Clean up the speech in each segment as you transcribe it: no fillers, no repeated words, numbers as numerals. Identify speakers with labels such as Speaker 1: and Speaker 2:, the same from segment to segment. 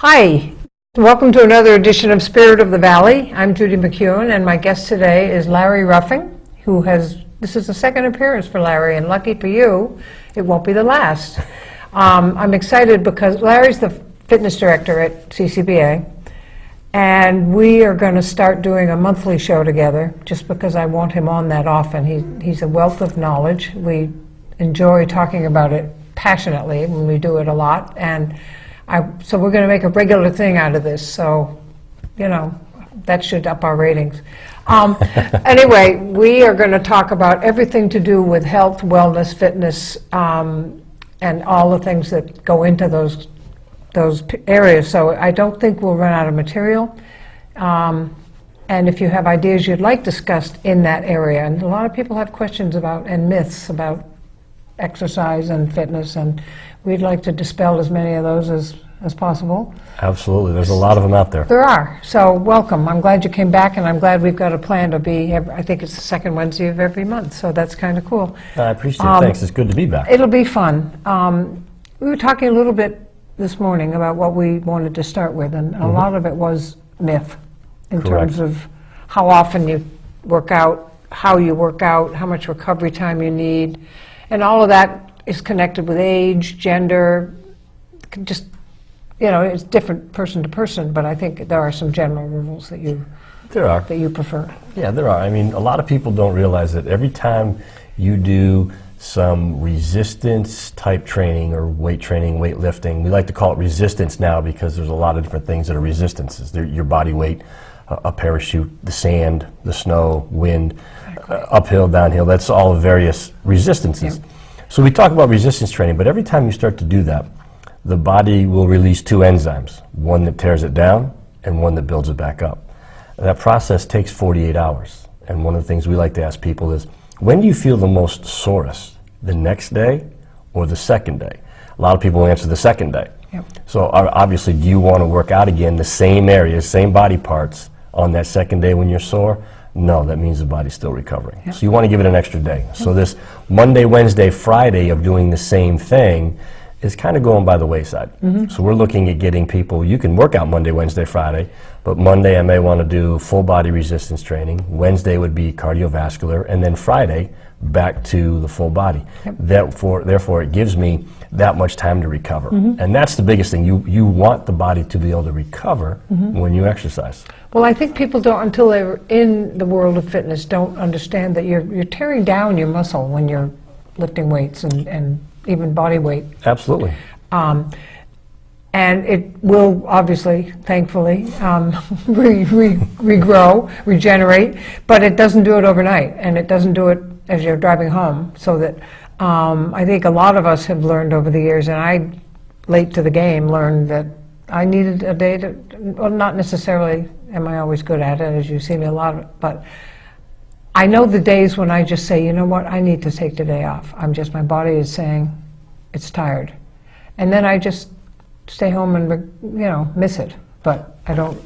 Speaker 1: Hi, welcome to another edition of Spirit of the Valley. I'm Judy McEwen, and my guest today is Larry Ruffing, this is the second appearance for Larry, and lucky for you, it won't be the last. I'm excited because Larry's the fitness director at CCBA, and we are going to start doing a monthly show together, just because I want him on that often. He's a wealth of knowledge. We enjoy talking about it passionately when we do it a lot, and so we're going to make a regular thing out of this, so, you know, that should up our ratings. Anyway, we are going to talk about everything to do with health, wellness, fitness, and all the things that go into those areas. So I don't think we'll run out of material. And if you have ideas you'd like discussed in that area, and a lot of people have questions about and myths about exercise and fitness, and we'd like to dispel as many of those as possible.
Speaker 2: Absolutely. There's a lot of them out there.
Speaker 1: There are. So welcome. I'm glad you came back, and I'm glad we've got a plan to be, I think it's the second Wednesday of every month, so that's kind of cool.
Speaker 2: I appreciate it. Thanks. It's good to be back.
Speaker 1: It'll be fun. We were talking a little bit this morning about what we wanted to start with, and a lot of it was myth in terms of how often you work out, how you work out, how much recovery time you need, and all of that is connected with age, gender, just, you know, it's different person to person, but I think there are some general rules that you prefer.
Speaker 2: Yeah, there are. I mean, a lot of people don't realize that every time you do some resistance type training or weight training, weightlifting, we like to call it resistance now because there's a lot of different things that are resistances. Your body weight, a parachute, the sand, the snow, wind, uphill, downhill, that's all various resistances. Yep. So we talk about resistance training, but every time you start to do that, the body will release two enzymes, one that tears it down and one that builds it back up. And that process takes 48 hours. And one of the things we like to ask people is, when do you feel the most sorest? The next day or the second day? A lot of people will answer the second day.
Speaker 1: Yep.
Speaker 2: So obviously, do you want to work out again the same areas, same body parts on that second day when you're sore? No, that means the body's still recovering. Yep. So you want to give it an extra day. Yep. So this Monday, Wednesday, Friday of doing the same thing is kind of going by the wayside. So we're looking at getting people, you can work out Monday, Wednesday, Friday, but Monday I may want to do full body resistance training, Wednesday would be cardiovascular, and then Friday back to the full body. Yep. Therefore it gives me that much time to recover. And that's the biggest thing. You want the body to be able to recover when you exercise. Well,
Speaker 1: I think people don't, until they're in the world of fitness, don't understand that you're tearing down your muscle when you're lifting weights and even body weight.
Speaker 2: Absolutely.
Speaker 1: And it will obviously, thankfully, regrow, regenerate, but it doesn't do it overnight, and it doesn't do it as you're driving home. So that I think a lot of us have learned over the years, and I, late to the game, learned that I needed a day to, well, not necessarily am I always good at it, as you see me a lot, but I know the days when I just say, you know what, I need to take the day off. My body is saying it's tired. And then I just stay home and, you know, miss it, but I don't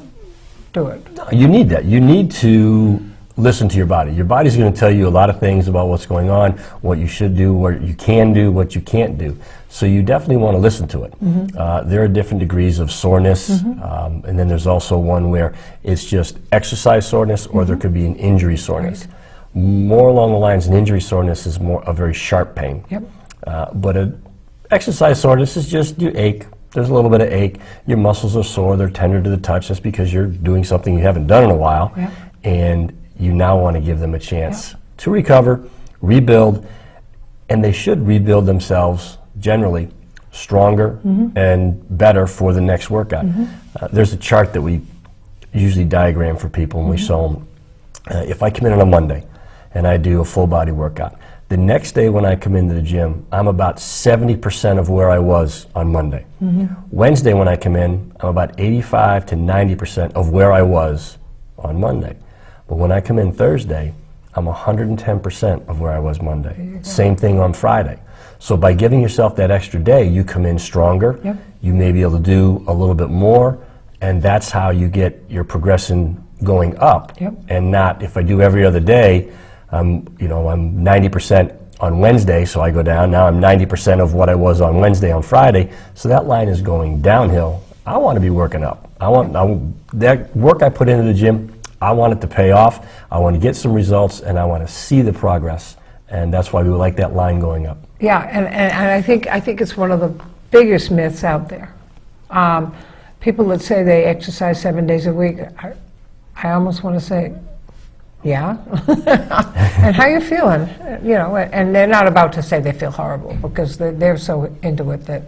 Speaker 1: do it.
Speaker 2: No, you need that. You need to listen to your body. Your body's going to tell you a lot of things about what's going on, what you should do, what you can do, what you can't do. So you definitely want to listen to it. There are different degrees of soreness, and then there's also one where it's just exercise soreness, or there could be an injury soreness. Right. More along the lines, an injury soreness is more a very sharp pain.
Speaker 1: Yep.
Speaker 2: But an exercise soreness is just you ache. There's a little bit of ache. Your muscles are sore. They're tender to the touch. That's because you're doing something you haven't done in a while.
Speaker 1: Yep.
Speaker 2: And you now want to give them a chance to recover, rebuild, and they should rebuild themselves generally stronger and better for the next workout. There's a chart that we usually diagram for people when we show them. If I come in on a Monday and I do a full body workout, the next day when I come into the gym, I'm about 70% of where I was on Monday. Wednesday when I come in, I'm about 85 to 90% of where I was on Monday. But when I come in Thursday, I'm 110% of where I was Monday. Same thing on Friday. So by giving yourself that extra day, you come in stronger, you may be able to do a little bit more, and that's how you get your progression going up. And not, if I do every other day, I'm 90% on Wednesday, so I go down. Now I'm 90% of what I was on Wednesday on Friday, so that line is going downhill I want to be working up. That work I put into the gym, I want it to pay off. I want to get some results, and I want to see the progress. And that's why we like that line going up.
Speaker 1: Yeah, and I think it's one of the biggest myths out there. People that say they exercise 7 days a week, I almost want to say, yeah. And how you feeling? You know, and they're not about to say they feel horrible because they're so into it that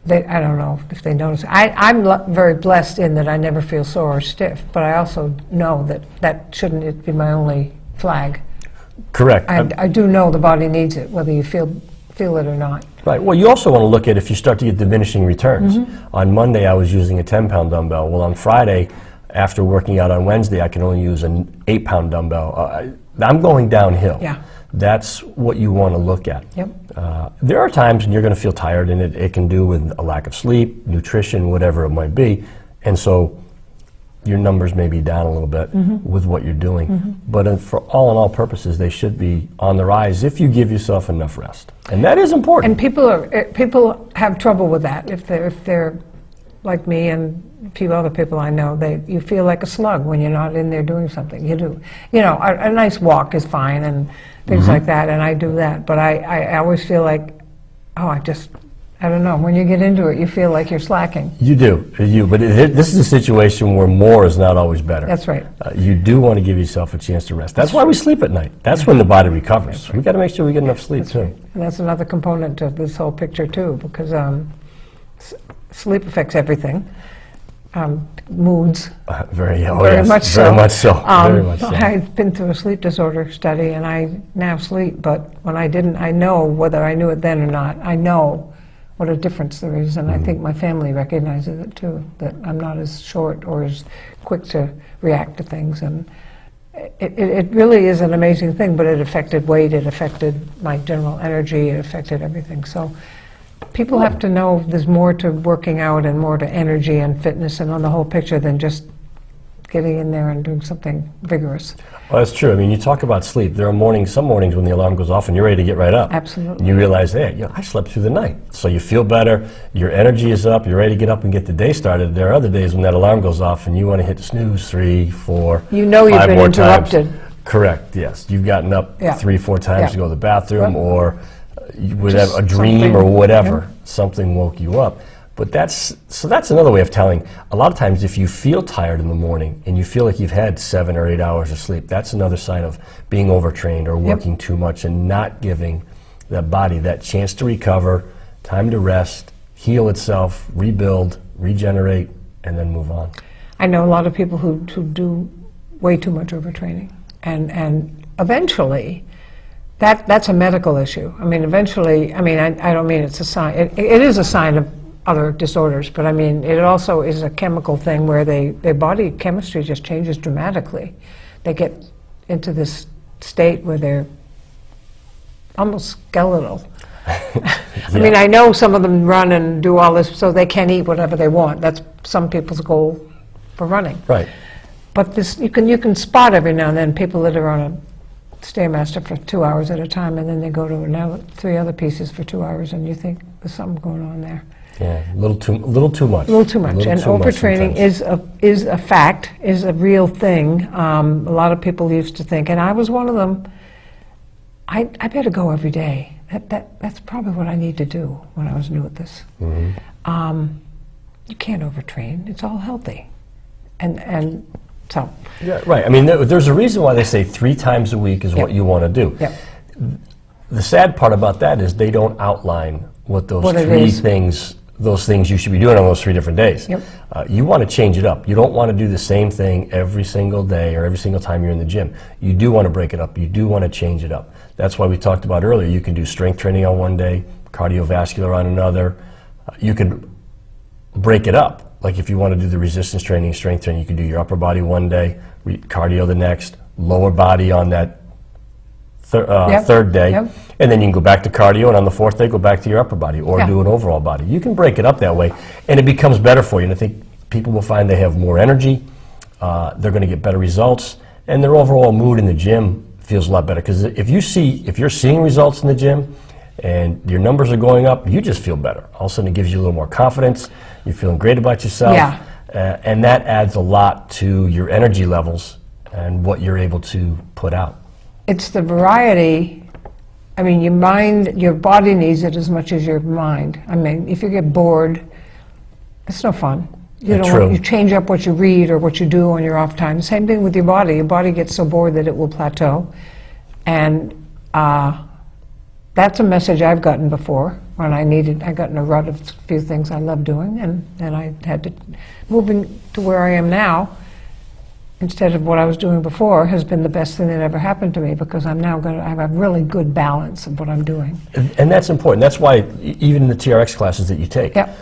Speaker 1: I don't know if they notice. I'm very blessed in that I never feel sore or stiff, but I also know that shouldn't be my only flag.
Speaker 2: Correct.
Speaker 1: I do know the body needs it, whether you feel it or not.
Speaker 2: Right. Well, you also want to look at if you start to get diminishing returns. On Monday, I was using a 10-pound dumbbell. Well, on Friday, after working out on Wednesday, I can only use an 8-pound dumbbell. I'm going downhill.
Speaker 1: Yeah.
Speaker 2: That's what you want to look at.
Speaker 1: Yep.
Speaker 2: There are times when you're going to feel tired, and it can do with a lack of sleep, nutrition, whatever it might be. And so your numbers may be down a little bit with what you're doing. But for all in all purposes, they should be on the rise if you give yourself enough rest. And that is important.
Speaker 1: And people have trouble with that if they're like me and a few other people I know. You feel like a slug when you're not in there doing something. You do. You know, a nice walk is fine and things like that, and I do that. But I always feel like, I don't know. When you get into it, you feel like you're slacking.
Speaker 2: You do. But this is a situation where more is not always better.
Speaker 1: That's right.
Speaker 2: You do want to give yourself a chance to rest. That's why we sleep at night. That's when the body recovers. We've got to make sure we get enough sleep, too.
Speaker 1: Right. And that's another component to this whole picture, too, because sleep affects everything. Moods.
Speaker 2: Very
Speaker 1: much so.
Speaker 2: Very much so. Very much so.
Speaker 1: I've been through a sleep disorder study, and I now sleep, but when I didn't, I know, whether I knew it then or not, I know what a difference there is, and I think my family recognizes it too, that I'm not as short or as quick to react to things, and it really is an amazing thing, but it affected weight, it affected my general energy, it affected everything. So people have to know there's more to working out and more to energy and fitness and on the whole picture than just getting in there and doing something vigorous.
Speaker 2: Well, that's true. I mean, you talk about sleep. There are some mornings when the alarm goes off and you're ready to get right up.
Speaker 1: Absolutely.
Speaker 2: And you realize, hey, I slept through the night. So you feel better, your energy is up, you're ready to get up and get the day started. There are other days when that alarm goes off and you want to hit snooze 3, 4,
Speaker 1: you know you've
Speaker 2: 5
Speaker 1: been
Speaker 2: more
Speaker 1: interrupted.
Speaker 2: times. Correct, yes. You've gotten up 3, 4 times to go to the bathroom or with a dream or whatever. Something woke you up. But that's another way of telling. A lot of times if you feel tired in the morning and you feel like you've had 7 or 8 hours of sleep, that's another sign of being overtrained or working too much and not giving that body that chance to recover, time to rest, heal itself, rebuild, regenerate, and then move on. I
Speaker 1: know a lot of people who do way too much overtraining, and eventually that's a medical issue. I mean, eventually, I don't mean it's a sign. It is a sign of other disorders, but I mean, it also is a chemical thing where their body chemistry just changes dramatically. They get into this state where they're almost skeletal. I mean, I know some of them run and do all this so they can eat whatever they want. That's some people's goal for running.
Speaker 2: Right.
Speaker 1: But this, you can spot every now and then people that are on a Stairmaster for 2 hours at a time, and then they go to 3 other pieces for 2 hours, and you think there's something going on there.
Speaker 2: Yeah, a little too much.
Speaker 1: A little too much. And overtraining is a fact, is a real thing. A lot of people used to think, and I was one of them, I better go every day. That's probably what I need to do when I was new at this. You can't overtrain. It's all healthy. And so.
Speaker 2: Yeah, right. I mean, there's a reason why they say 3 times a week is what you want to do.
Speaker 1: Yep.
Speaker 2: The sad part about that is they don't outline what those those things you should be doing on those 3 different days.
Speaker 1: Yep.
Speaker 2: You want to change it up. You don't want to do the same thing every single day or every single time you're in the gym. You do want to break it up. You do want to change it up. That's why we talked about earlier. You can do strength training on one day, cardiovascular on another. You can break it up. Like if you want to do the resistance training, strength training, you can do your upper body one day, cardio the next, lower body on that third day, and then you can go back to cardio, and on the 4th day, go back to your upper body, or do an overall body. You can break it up that way, and it becomes better for you. And I think people will find they have more energy, they're going to get better results, and their overall mood in the gym feels a lot better. Because if you're seeing results in the gym, and your numbers are going up, you just feel better. All of a sudden it gives you a little more confidence, you're feeling great about yourself,
Speaker 1: Yeah.
Speaker 2: And that adds a lot to your energy levels and what you're able to put out.
Speaker 1: It's the variety. I mean, your body needs it as much as your mind. I mean, if you get bored, it's no fun. You change up what you read or what you do on your off time. Same thing with your body. Your body gets so bored that it will plateau. And that's a message I've gotten before when I got in a rut of a few things I love doing, and then I had to moving to where I am now instead of what I was doing before has been the best thing that ever happened to me, because I'm now going to have a really good balance of what I'm doing.
Speaker 2: And that's important. That's why even in the TRX classes that you take,
Speaker 1: Yep.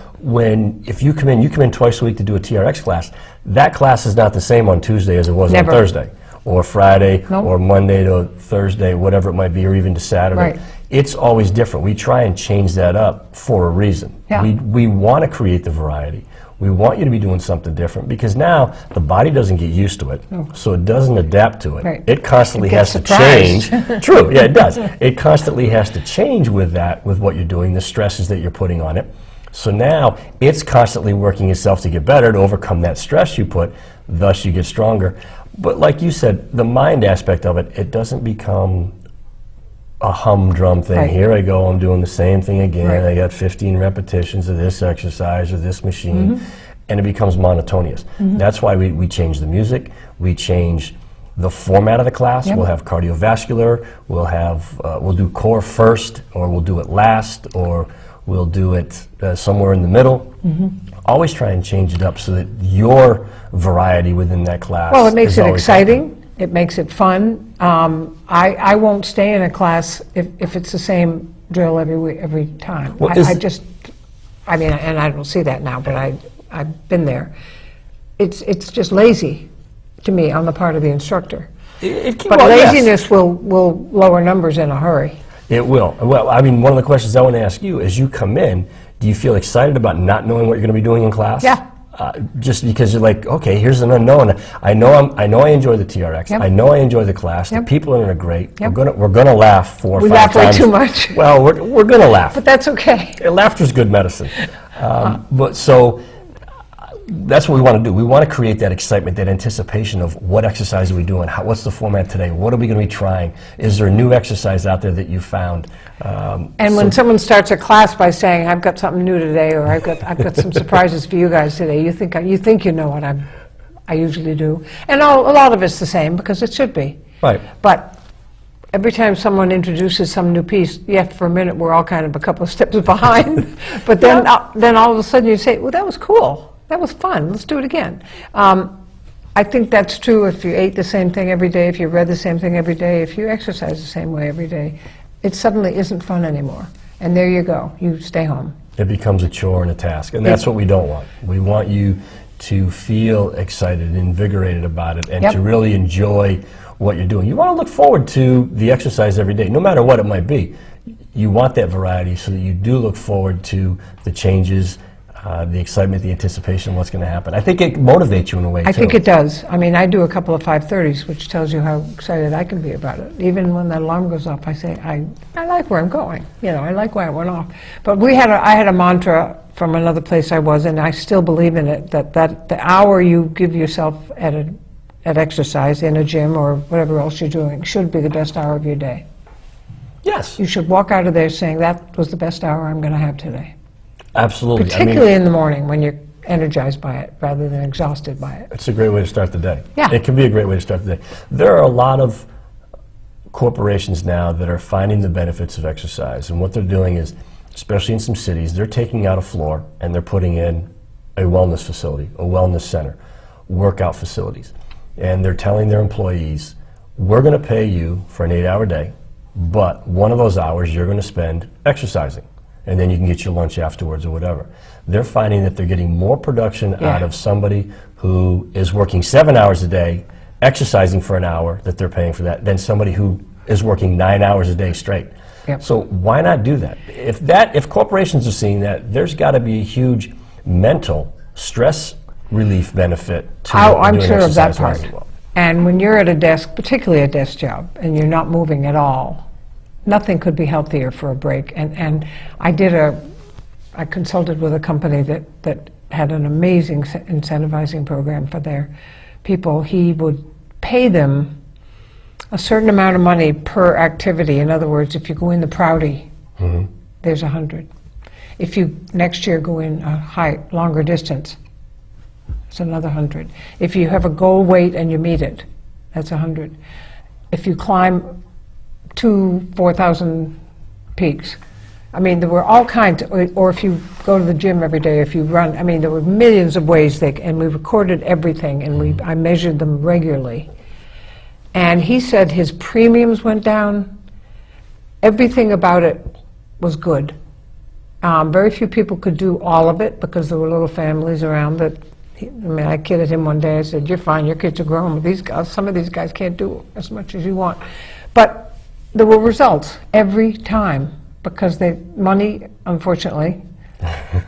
Speaker 2: if you come in twice a week to do a TRX class, that class is not the same on Tuesday as it was
Speaker 1: Never.
Speaker 2: on Thursday, or Friday,
Speaker 1: Nope.
Speaker 2: or Monday to Thursday, whatever it might be, or even to Saturday.
Speaker 1: Right.
Speaker 2: It's always different. We try and change that up for a reason.
Speaker 1: Yeah.
Speaker 2: We want to create the variety. We want you to be doing something different, because now the body doesn't get used to it, so it doesn't adapt to it.
Speaker 1: Right.
Speaker 2: It constantly
Speaker 1: It
Speaker 2: has
Speaker 1: gets
Speaker 2: to change.
Speaker 1: surprised.
Speaker 2: True, yeah, it does. It constantly has to change with that, with what you're doing, the stresses that you're putting on it. So now it's constantly working itself to get better, to overcome that stress you put, thus you get stronger. But like you said, the mind aspect of it, it doesn't become a humdrum thing.
Speaker 1: Right.
Speaker 2: Here I go, I'm doing the same thing again.
Speaker 1: Right.
Speaker 2: I got 15 repetitions of this exercise or this machine, and it becomes monotonous. That's why we change the music, we change the format of the class.
Speaker 1: Yep.
Speaker 2: We'll have cardiovascular, we'll do core first, or we'll do it last, or we'll do it somewhere in the middle. Always try and change it up so that your variety within that class.
Speaker 1: Well, it makes
Speaker 2: is
Speaker 1: it
Speaker 2: always
Speaker 1: exciting.
Speaker 2: happening.
Speaker 1: It makes it fun. I won't stay in a class if it's the same drill every time.
Speaker 2: Well,
Speaker 1: I mean, and I don't see that now, but I've been there. It's just lazy to me on the part of the instructor. But laziness will lower numbers in a hurry.
Speaker 2: It will. Well, I mean, one of the questions I want to ask you, as you come in, do you feel excited about not knowing what you're going to be doing in class?
Speaker 1: Yeah.
Speaker 2: Just because you're like, okay, here's an unknown. I know I enjoy the TRX.
Speaker 1: Yep.
Speaker 2: I know I enjoy the class.
Speaker 1: Yep.
Speaker 2: The people in it are great.
Speaker 1: Yep.
Speaker 2: We're gonna laugh 4 or 5
Speaker 1: We laugh way
Speaker 2: times.
Speaker 1: too much.
Speaker 2: Well, we're gonna laugh.
Speaker 1: But that's okay.
Speaker 2: Laughter's good medicine. But so that's what we want to do. We want to create that excitement, that anticipation of what exercise are we doing? What's the format today? What are we going to be trying? Is there a new exercise out there that you found?
Speaker 1: And when someone starts a class by saying, "I've got something new today," or "I've got some surprises for you guys today," you think you know what I usually do, and a lot of it's the same, because it should be.
Speaker 2: Right.
Speaker 1: But every time someone introduces some new piece, yeah, for a minute we're all kind of a couple of steps behind. But then all of a sudden you say, "Well, that was cool. That was fun. Let's do it again." I think that's true if you ate the same thing every day, if you read the same thing every day, if you exercise the same way every day. It suddenly isn't fun anymore. And there you go. You stay home.
Speaker 2: It becomes a chore and a task, and that's what we don't want. We want you to feel excited and invigorated about it, and
Speaker 1: Yep.
Speaker 2: to really enjoy what you're doing. You want to look forward to the exercise every day, no matter what it might be. You want that variety so that you do look forward to the changes, the excitement, the anticipation of what's going to happen. I think it motivates you in a way, too.
Speaker 1: I think it does. I mean, I do a couple of 5:30s, which tells you how excited I can be about it. Even when the alarm goes off, I say, I like where I'm going. You know, I like why it went off. But I had a mantra from another place I was, and I still believe in it, that the hour you give yourself at exercise in a gym or whatever else you're doing should be the best hour of your day.
Speaker 2: Yes,
Speaker 1: You should walk out of there saying, that was the best hour I'm going to have today.
Speaker 2: absolutely.
Speaker 1: Particularly in the morning when you're energized by it rather than exhausted by it.
Speaker 2: It's a great way to start the day.
Speaker 1: Yeah.
Speaker 2: It can be a great way to start the day. There are a lot of corporations now that are finding the benefits of exercise, and what they're doing is, especially in some cities, they're taking out a floor and they're putting in a wellness facility, a wellness center, workout facilities. And they're telling their employees, we're going to pay you for an 8-hour day, but one of those hours you're going to spend exercising, and then you can get your lunch afterwards or whatever. They're finding that they're getting more production out of somebody who is working 7 hours a day, exercising for an hour that they're paying for that, than somebody who is working 9 hours a day straight.
Speaker 1: Yep.
Speaker 2: So why not do that? If corporations are seeing that, there's got to be a huge mental stress relief benefit to
Speaker 1: I'm
Speaker 2: doing
Speaker 1: sure of that
Speaker 2: exercise
Speaker 1: part.
Speaker 2: as well.
Speaker 1: And when you're at a desk, particularly a desk job, and you're not moving at all, nothing could be healthier for a break. And I consulted with a company that had an amazing incentivizing program for their people. He would pay them a certain amount of money per activity. In other words, if you go in the Prouty, there's 100. If you next year go in a longer distance, it's another 100. If you have a goal weight and you meet it, that's 100. If you climb 4,000 peaks, I mean, there were all kinds, or if you go to the gym every day, if you run, I mean, there were millions of ways and we recorded everything, and I measured them regularly. And he said his premiums went down, everything about it was good. Very few people could do all of it because there were little families around that. I kidded him one day, I said, "You're fine, your kids are grown, but these guys, some of these guys can't do as much as you want." But there were results every time. Because money, unfortunately,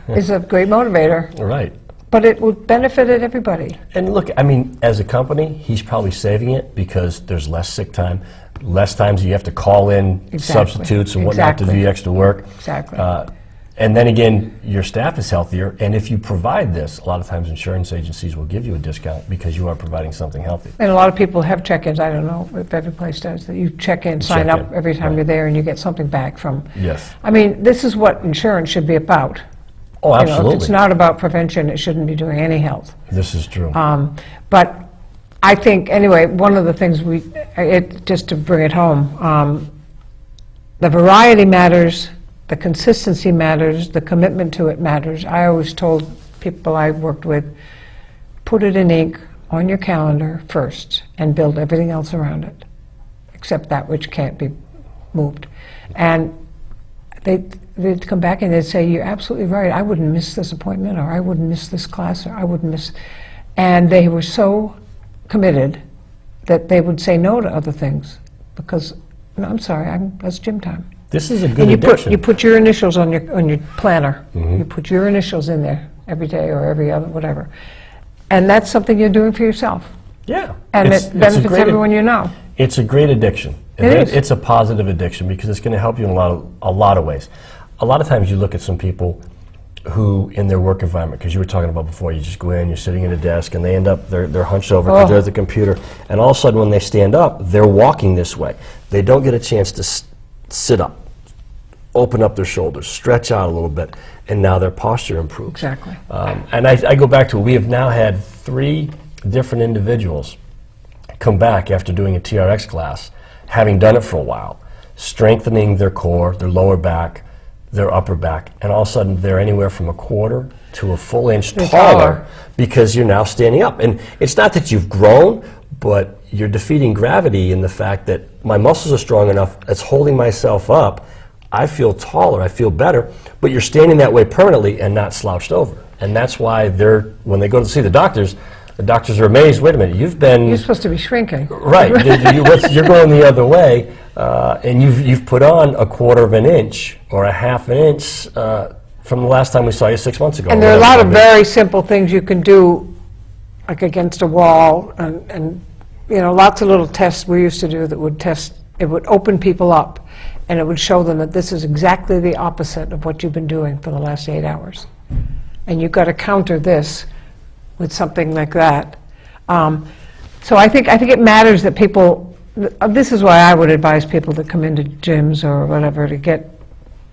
Speaker 1: is a great motivator.
Speaker 2: Right.
Speaker 1: But it would benefit everybody.
Speaker 2: And look, I mean, as a company, he's probably saving it because there's less sick time, less times you have to call in substitutes and whatnot to do the extra work.
Speaker 1: Exactly.
Speaker 2: And then again, your staff is healthier, and if you provide this, a lot of times insurance agencies will give you a discount because you are providing something healthy.
Speaker 1: And a lot of people have check-ins, I don't know if every place does, that you check in, sign up every time you're there, and you get something back from.
Speaker 2: Yes.
Speaker 1: I mean, this is what insurance should be about.
Speaker 2: Oh, absolutely.
Speaker 1: You know, if it's not about prevention, it shouldn't be doing any health.
Speaker 2: This is true.
Speaker 1: But I think, anyway, one of the things just to bring it home, the variety matters, the consistency matters, the commitment to it matters. I always told people I worked with, put it in ink on your calendar first and build everything else around it, except that which can't be moved. And they'd come back and they'd say, "You're absolutely right, I wouldn't miss this appointment, or I wouldn't miss this class, or I wouldn't miss..." And they were so committed that they would say no to other things because, "No, I'm sorry, that's gym time."
Speaker 2: This is a good addiction.
Speaker 1: You put your initials on your planner. You put your initials in there every day or every other, whatever. And that's something you're doing for yourself.
Speaker 2: Yeah.
Speaker 1: And it benefits everyone you know.
Speaker 2: It's a great addiction.
Speaker 1: It is.
Speaker 2: It's a positive addiction because it's going to help you in a lot of ways. A lot of times you look at some people who, in their work environment, because you were talking about before, you just go in, you're sitting at a desk, and they end up, they're hunched over because they're at the computer, and all of a sudden when they stand up, they're walking this way. They don't get a chance to sit up, open up their shoulders, stretch out a little bit, and now their posture improves.
Speaker 1: Exactly.
Speaker 2: And I go back to, we have now had 3 different individuals come back after doing a TRX class, having done it for a while, strengthening their core, their lower back, their upper back, and all of a sudden they're anywhere from a quarter to a full inch taller because you're now standing up. And it's not that you've grown, but you're defeating gravity in the fact that my muscles are strong enough, it's holding myself up, I feel taller, I feel better, but you're standing that way permanently and not slouched over. And that's why when they go to see the doctors are amazed, wait a minute,
Speaker 1: you're supposed to be shrinking.
Speaker 2: Right, you're going the other way, and you've put on a quarter of an inch or a half an inch from the last time we saw you 6 months ago.
Speaker 1: And there are a lot of very simple things you can do, like against a wall, and you know, lots of little tests we used to do that would test, it would open people up, and it would show them that this is exactly the opposite of what you've been doing for the last 8 hours. And you've got to counter this with something like that. So I think it matters that people, this is why I would advise people that come into gyms or whatever to get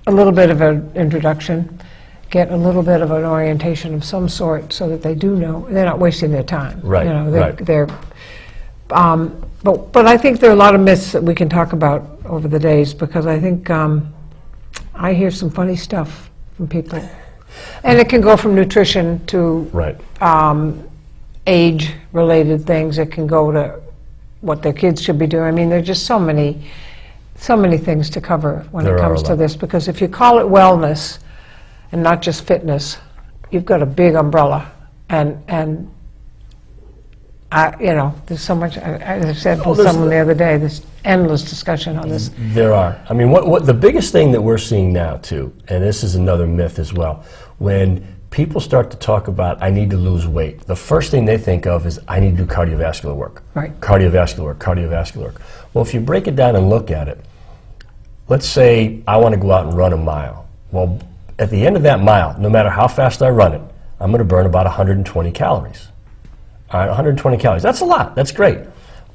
Speaker 1: a little bit of an introduction, get a little bit of an orientation of some sort so that they do know, they're not wasting their time.
Speaker 2: Right,
Speaker 1: you know,
Speaker 2: right.
Speaker 1: But I think there are a lot of myths that we can talk about over the days because I think I hear some funny stuff from people. And it can go from nutrition to age-related things. It can go to what their kids should be doing. I mean, there are just so many things to cover when it comes to this. Because if you call it wellness and not just fitness, you've got a big umbrella. And you know, there's so much. As I said to someone the other day, there's endless discussion on this.
Speaker 2: There are. I mean, what the biggest thing that we're seeing now too, and this is another myth as well, when people start to talk about, I need to lose weight, the first thing they think of is, I need to do cardiovascular work.
Speaker 1: Right.
Speaker 2: Cardiovascular work, cardiovascular work. Well, if you break it down and look at it, let's say I want to go out and run a mile. Well, at the end of that mile, no matter how fast I run it, I'm going to burn about 120 calories. All right, 120 calories. That's a lot. That's great.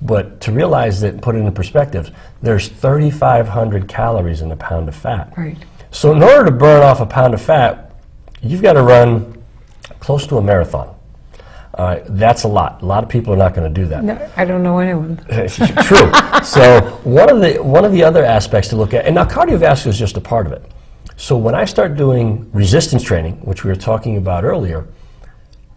Speaker 2: But to realize that and put it in perspective, there's 3,500 calories in a pound of fat.
Speaker 1: Right.
Speaker 2: So in order to burn off a pound of fat, you've got to run close to a marathon. That's a lot. A lot of people are not going to do that.
Speaker 1: No, I don't know anyone.
Speaker 2: True. So one of the other aspects to look at, and now cardiovascular is just a part of it. So when I start doing resistance training, which we were talking about earlier,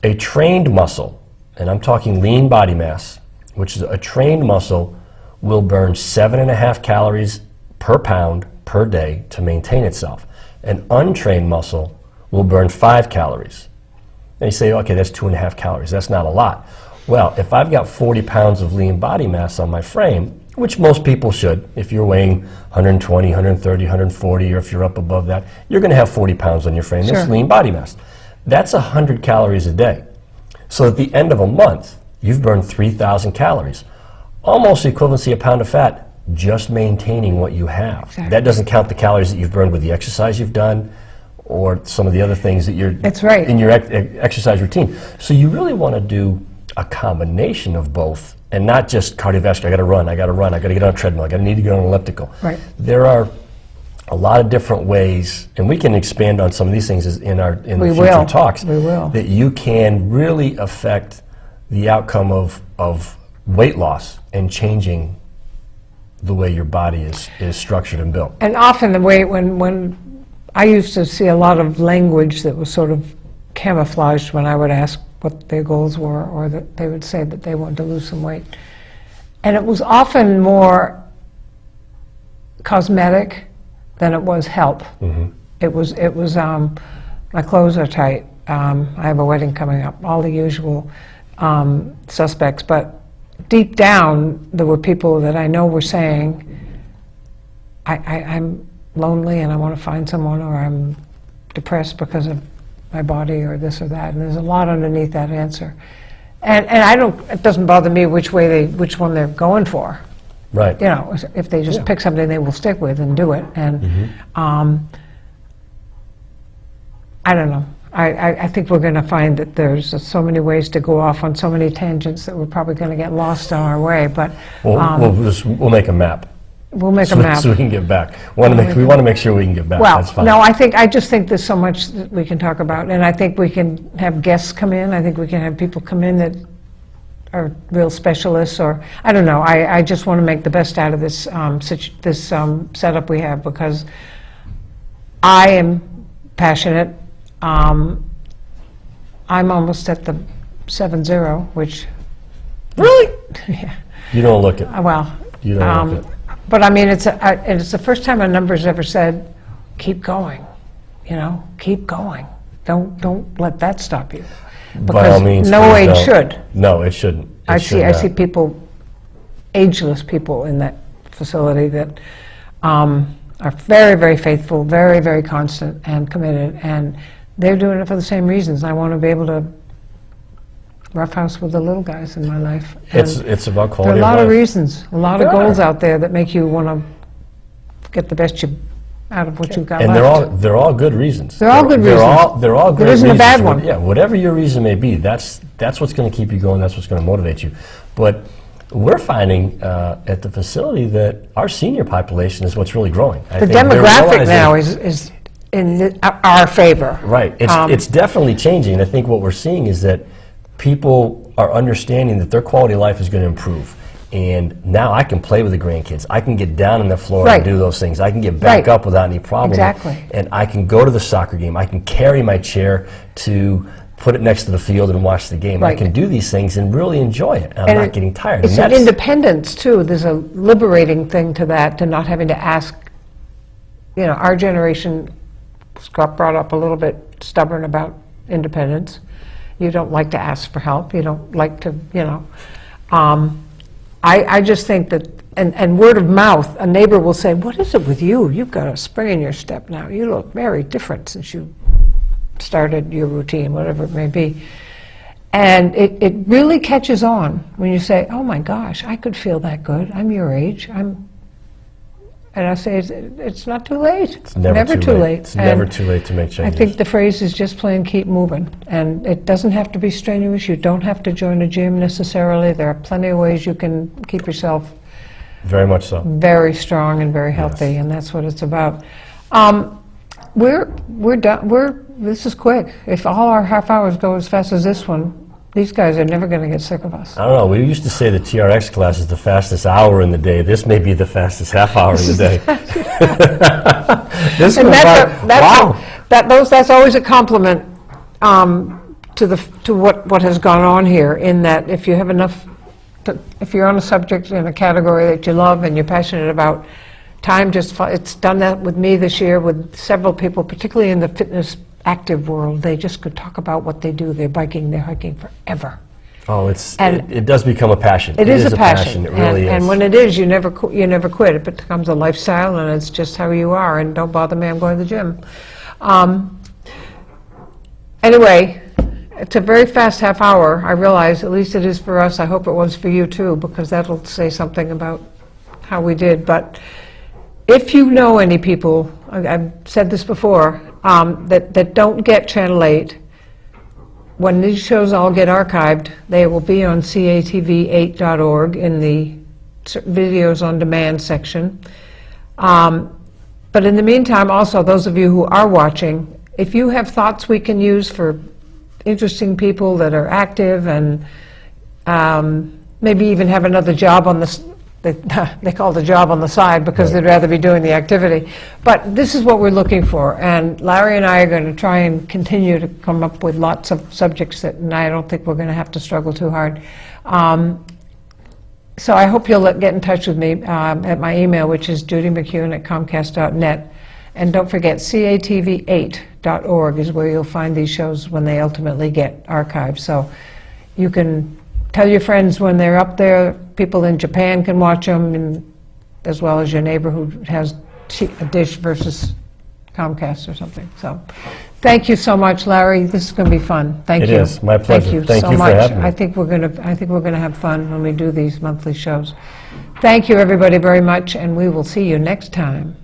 Speaker 2: a trained muscle, and I'm talking lean body mass, which is a trained muscle, will burn 7.5 calories per pound per day to maintain itself. An untrained muscle will burn 5 calories. And you say, okay, that's 2.5 calories. That's not a lot. Well, if I've got 40 pounds of lean body mass on my frame, which most people should, if you're weighing 120, 130, 140, or if you're up above that, you're going to have 40 pounds on your frame.
Speaker 1: Sure.
Speaker 2: That's lean body mass. That's 100 calories a day. So at the end of a month, you've burned 3,000 calories. Almost the equivalency of a pound of fat, just maintaining what you have.
Speaker 1: Exactly.
Speaker 2: That doesn't count the calories that you've burned with the exercise you've done, or some of the other things that you're
Speaker 1: That's right.
Speaker 2: in your exercise routine. So you really want to do a combination of both, and not just cardiovascular. I got to run, I got to get on a treadmill, I need to get on an elliptical.
Speaker 1: Right.
Speaker 2: There are a lot of different ways, and we can expand on some of these things in the future talks.
Speaker 1: We will.
Speaker 2: That you can really affect the outcome of weight loss and changing the way your body is structured and built.
Speaker 1: And often the way, when I used to see a lot of language that was sort of camouflaged when I would ask what their goals were, or that they would say that they wanted to lose some weight. And it was often more cosmetic than it was help.
Speaker 2: Mm-hmm.
Speaker 1: It was, my clothes are tight, I have a wedding coming up, all the usual suspects, but deep down there were people that I know were saying, I'm lonely and I want to find someone, or I'm depressed because of my body or this or that, and there's a lot underneath that answer. And it doesn't bother me which one they're going for.
Speaker 2: Right.
Speaker 1: You know, if they just pick something they will stick with and do it. And I don't know. I think we're going to find that there's so many ways to go off on so many tangents that we're probably going to get lost on our way. But
Speaker 2: we'll make a map.
Speaker 1: We'll make a map.
Speaker 2: So we can get back. We want to make sure we can get back.
Speaker 1: Well,
Speaker 2: that's fine.
Speaker 1: no, I just think there's so much that we can talk about, and I think we can have guests come in. I think we can have people come in that are real specialists, or I don't know. I just want to make the best out of this setup we have, because I am passionate. I'm almost at the 7-0, which
Speaker 2: really,
Speaker 1: yeah.
Speaker 2: You don't look it.
Speaker 1: Well,
Speaker 2: You don't look it.
Speaker 1: But I mean, it's the first time a number's ever said, "Keep going," you know, keep going. Don't let that stop you. Because
Speaker 2: by all means,
Speaker 1: no
Speaker 2: please
Speaker 1: age
Speaker 2: don't.
Speaker 1: should.
Speaker 2: No, it shouldn't.
Speaker 1: I see people, ageless people in that facility that are very, very faithful, very, very constant and committed, and they're doing it for the same reasons. I want to be able to roughhouse with the little guys in my life.
Speaker 2: It's about quality of life.
Speaker 1: There are a lot of reasons, a lot of goals out there that make you want to get the best out of what you've got
Speaker 2: and
Speaker 1: left.
Speaker 2: they're all good reasons.
Speaker 1: They're all good reasons.
Speaker 2: They're all good
Speaker 1: There isn't
Speaker 2: reasons.
Speaker 1: a bad one.
Speaker 2: Yeah, whatever your reason may be, that's what's going to keep you going. That's what's going to motivate you. But we're finding at the facility that our senior population is what's really growing.
Speaker 1: The demographic now is in our favor.
Speaker 2: Right. It's definitely changing. I think what we're seeing is that people are understanding that their quality of life is going to improve. And now I can play with the grandkids. I can get down on the floor and do those things. I can get back up without any problem.
Speaker 1: Exactly.
Speaker 2: And I can go to the soccer game. I can carry my chair to put it next to the field and watch the game. I can do these things and really enjoy it. And I'm not getting tired.
Speaker 1: It's an independence, too. There's a liberating thing to that, to not having to ask. You know, our generation got brought up a little bit stubborn about independence. You don't like to ask for help. You don't like to, you know. I just think that, and word of mouth, a neighbor will say, "What is it with you? You've got a spring in your step now. You look very different since you started your routine," whatever it may be. And it really catches on when you say, "Oh my gosh, I could feel that good. I'm your age. And I say it's not too late.
Speaker 2: It's never too late. It's never too late to make
Speaker 1: I
Speaker 2: changes.
Speaker 1: think the phrase is just plain keep moving. And it doesn't have to be strenuous. You don't have to join a gym necessarily. There are plenty of ways you can keep yourself
Speaker 2: Very much so.
Speaker 1: very strong and very healthy, and that's what it's about. We're done. This is quick. If all our half hours go as fast as this one, these guys are never going to get sick of us.
Speaker 2: I don't know. We used to say the TRX class is the fastest hour in the day. This may be the fastest half hour in the day. This
Speaker 1: And
Speaker 2: was wow.
Speaker 1: that's always a compliment to what has gone on here. In that, if you have enough, if you're on a subject in a category that you love and you're passionate about, time just it's done that with me this year with several people, particularly in the fitness active world. They just could talk about what they do. They're biking, they're hiking forever.
Speaker 2: Oh, it does become a passion.
Speaker 1: It is a passion.
Speaker 2: It really is.
Speaker 1: And when it is, you never quit. It becomes a lifestyle, and it's just how you are. And don't bother me, I'm going to the gym. Anyway, it's a very fast half hour. I realize, at least it is for us. I hope it was for you too, because that'll say something about how we did. But if you know any people, I've said this before, that don't get Channel 8, when these shows all get archived, they will be on catv8.org in the videos on demand section. But in the meantime, also, those of you who are watching, if you have thoughts we can use for interesting people that are active and maybe even have another job on the they call the job on the side because they'd rather be doing the activity. But this is what we're looking for, and Larry and I are going to try and continue to come up with lots of subjects and I don't think we're going to have to struggle too hard. So I hope you'll get in touch with me at my email, which is judymckeown@comcast.net. And don't forget, catv8.org is where you'll find these shows when they ultimately get archived. So you can tell your friends when they're up there. People in Japan can watch them, and as well as your neighbor who has a dish versus Comcast or something. So thank you so much, Larry. This is going to be fun. Thank you.
Speaker 2: It is. My pleasure.
Speaker 1: Thank you
Speaker 2: Thank
Speaker 1: so
Speaker 2: you for
Speaker 1: much.
Speaker 2: having me.
Speaker 1: I think we're going to have fun when we do these monthly shows. Thank you, everybody, very much, and we will see you next time.